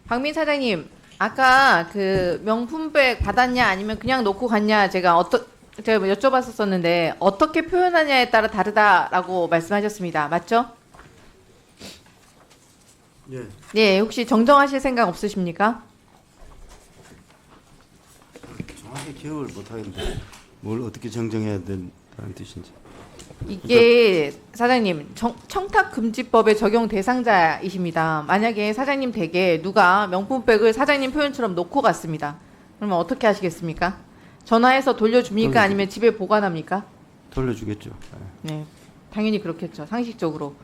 박민 사장님, 아까 그 명품백 받았냐 아니면 그냥 놓고 갔냐 제가 여쭤봤었는데 어떻게 표현하냐에 따라 다르다라고 말씀하셨습니다. 맞죠? 예. 네, 혹시 정정하실 생각 없으십니까? 정확히 기억을 못 하겠는데 뭘 어떻게 정정해야 된다는 뜻인지. 이게 사장님 청탁금지법의 적용 대상자이십니다. 만약에 사장님 댁에 누가 명품백을 사장님 표현처럼 놓고 갔습니다. 그러면 어떻게 하시겠습니까? 전화해서 돌려줍니까? 아니면 집에 보관합니까? 돌려주겠죠. 예. 네, 당연히 그렇겠죠. 상식적으로.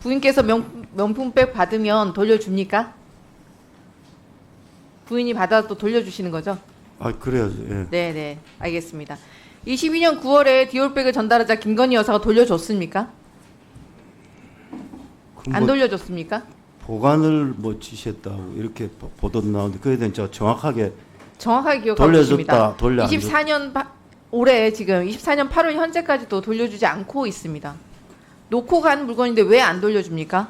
부인께서 명품백 받으면 돌려줍니까? 부인이 받아도 돌려주시는 거죠? 아 그래야죠. 예. 네, 알겠습니다. 22년 9월에 디올백을 전달하자 김건희 여사가 돌려줬습니까? 안 돌려줬습니까? 보관을 뭐 지시했다고 이렇게 보도도 나오는데 그에 대한 제가 정확하게 기억하고 돌려줬다, 있습니다. 돌려 안 24년 올해 지금 24년 8월 현재까지도 돌려주지 않고 있습니다. 놓고 간 물건인데 왜 안 돌려줍니까?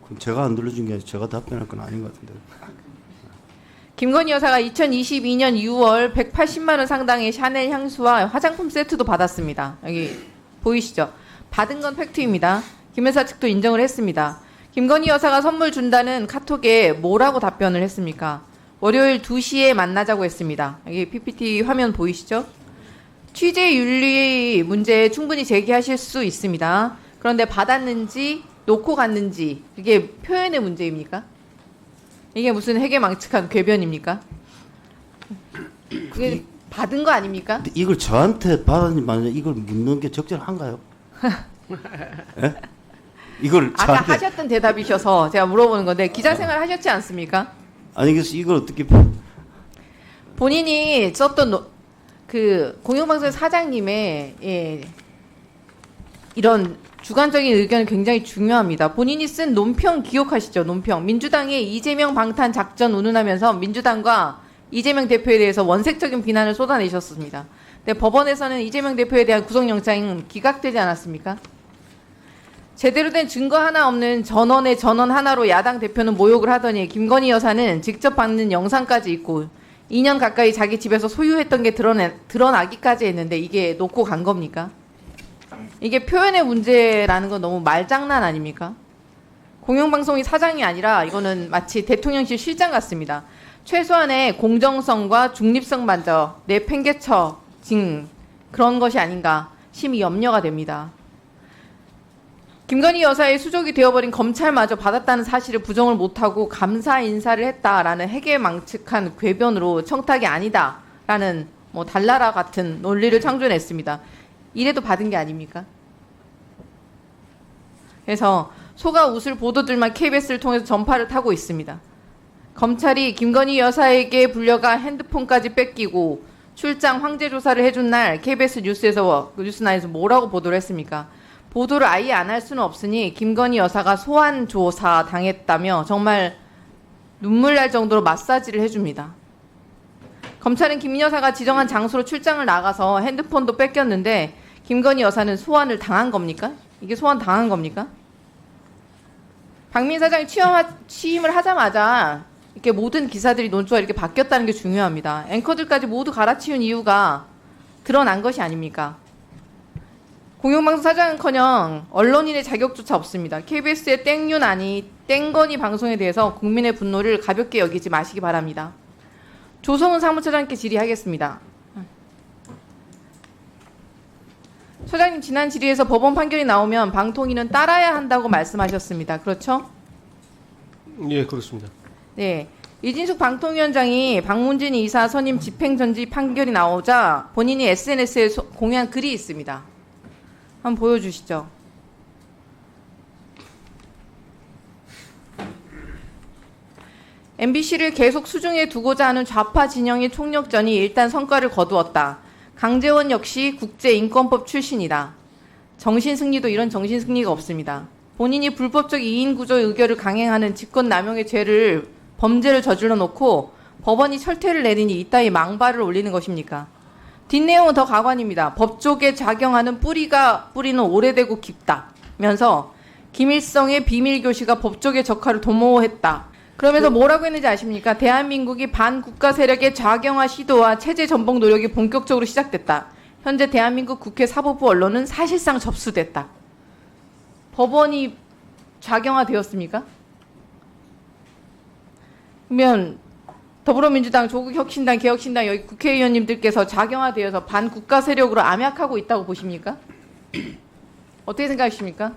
그럼 제가 안 돌려준 게 아니라 제가 답변할 건 아닌 것 같은데. 김건희 여사가 2022년 6월 180만 원 상당의 샤넬 향수와 화장품 세트도 받았습니다. 여기 보이시죠? 받은 건 팩트입니다. 김 여사 측도 인정을 했습니다. 김건희 여사가 선물 준다는 카톡에 뭐라고 답변을 했습니까? 월요일 2시에 만나자고 했습니다. 여기 PPT 화면 보이시죠? 취재 윤리 문제 충분히 제기하실 수 있습니다. 그런데 받았는지 놓고 갔는지 이게 표현의 문제입니까? 이게 무슨 해괴망측한 궤변입니까? 그게 받은 거 아닙니까? 근데 이걸 저한테 받았니 이걸 묻는 게 적절한가요? 예? 이걸 아까 저한테 하셨던 대답이셔서 제가 물어보는 건데 기자 생활 하셨지 않습니까? 아니 그래서 이걸 어떻게 본인이 썼던 그 공영방송 사장님의 이런 주관적인 의견은 굉장히 중요합니다. 본인이 쓴 논평 기억하시죠? 논평. 민주당의 이재명 방탄 작전 운운하면서 민주당과 이재명 대표에 대해서 원색적인 비난을 쏟아내셨습니다. 근데 법원에서는 이재명 대표에 대한 구속영장이 기각되지 않았습니까? 제대로 된 증거 하나 없는 전원의 전원 하나로 야당 대표는 모욕을 하더니 김건희 여사는 직접 받는 영상까지 있고 2년 가까이 자기 집에서 소유했던 게 드러나기까지 했는데 이게 놓고 간 겁니까? 이게 표현의 문제라는 건 너무 말장난 아닙니까? 공영방송이 사장이 아니라 이거는 마치 대통령실 실장 같습니다. 최소한의 공정성과 중립성 만져 내팽개쳐 진 그런 것이 아닌가 심히 염려가 됩니다. 김건희 여사의 수족이 되어버린 검찰마저 받았다는 사실을 부정을 못하고 감사 인사를 했다라는 해괴망측한 궤변으로 청탁이 아니다라는 뭐 달나라 같은 논리를 창조했습니다. 이래도 받은 게 아닙니까? 그래서 속아 웃을 보도들만 KBS를 통해서 전파를 타고 있습니다. 검찰이 김건희 여사에게 불려가 핸드폰까지 뺏기고 출장 황제 조사를 해준 날 KBS 뉴스나에서 뭐라고 보도를 했습니까? 보도를 아예 안 할 수는 없으니 김건희 여사가 소환 조사 당했다며 정말 눈물 날 정도로 마사지를 해줍니다. 검찰은 김 여사가 지정한 장소로 출장을 나가서 핸드폰도 뺏겼는데 김건희 여사는 소환을 당한 겁니까? 이게 소환 당한 겁니까? 박민 사장이 취임을 하자마자 이렇게 모든 기사들이 논조가 이렇게 바뀌었다는 게 중요합니다. 앵커들까지 모두 갈아치운 이유가 드러난 것이 아닙니까? 공영방송 사장은커녕 언론인의 자격조차 없습니다. KBS의 땡윤아니 땡건이 방송에 대해서 국민의 분노를 가볍게 여기지 마시기 바랍니다. 조성은 사무처장님께 질의하겠습니다. 처장님 지난 질의에서 법원 판결이 나오면 방통위는 따라야 한다고 말씀하셨습니다. 그렇죠? 예, 그렇습니다. 네. 이진숙 방통위원장이 박문진 이사 선임 집행정지 판결이 나오자 본인이 SNS에 공유한 글이 있습니다. 한번 보여주시죠. MBC를 계속 수중에 두고자 하는 좌파 진영의 총력전이 일단 성과를 거두었다. 강재원 역시 국제인권법 출신이다. 정신승리도 이런 정신승리가 없습니다. 본인이 불법적 이인구조 의결을 강행하는 직권남용의 범죄를 저질러 놓고 법원이 철퇴를 내리니 이따위 망발을 올리는 것입니까? 뒷내용은 더 가관입니다. 법조계 작용하는 뿌리는 오래되고 깊다면서 김일성의 비밀교시가 법조계 적화를 도모했다. 그러면서 뭐라고 했는지 아십니까? 대한민국이 반국가 세력의 좌경화 시도와 체제 전복 노력이 본격적으로 시작됐다. 현재 대한민국 국회 사법부 언론은 사실상 접수됐다. 법원이 좌경화되었습니까? 그러면 더불어민주당, 조국혁신당, 개혁신당 여기 국회의원님들께서 좌경화되어서 반국가 세력으로 암약하고 있다고 보십니까? 어떻게 생각하십니까?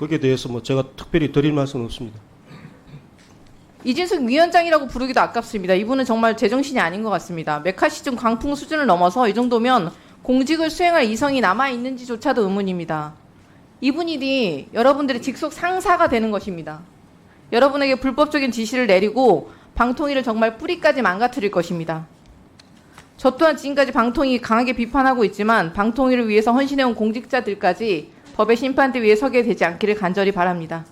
거기에 대해서 뭐 제가 특별히 드릴 말씀은 없습니다. 이진숙 위원장이라고 부르기도 아깝습니다. 이분은 정말 제정신이 아닌 것 같습니다. 메카시즘 광풍 수준을 넘어서 이 정도면 공직을 수행할 이성이 남아있는지조차도 의문입니다. 이분이 여러분들의 직속 상사가 되는 것입니다. 여러분에게 불법적인 지시를 내리고 방통위를 정말 뿌리까지 망가뜨릴 것입니다. 저 또한 지금까지 방통위 강하게 비판하고 있지만 방통위를 위해서 헌신해온 공직자들까지 법의 심판대 위에 서게 되지 않기를 간절히 바랍니다.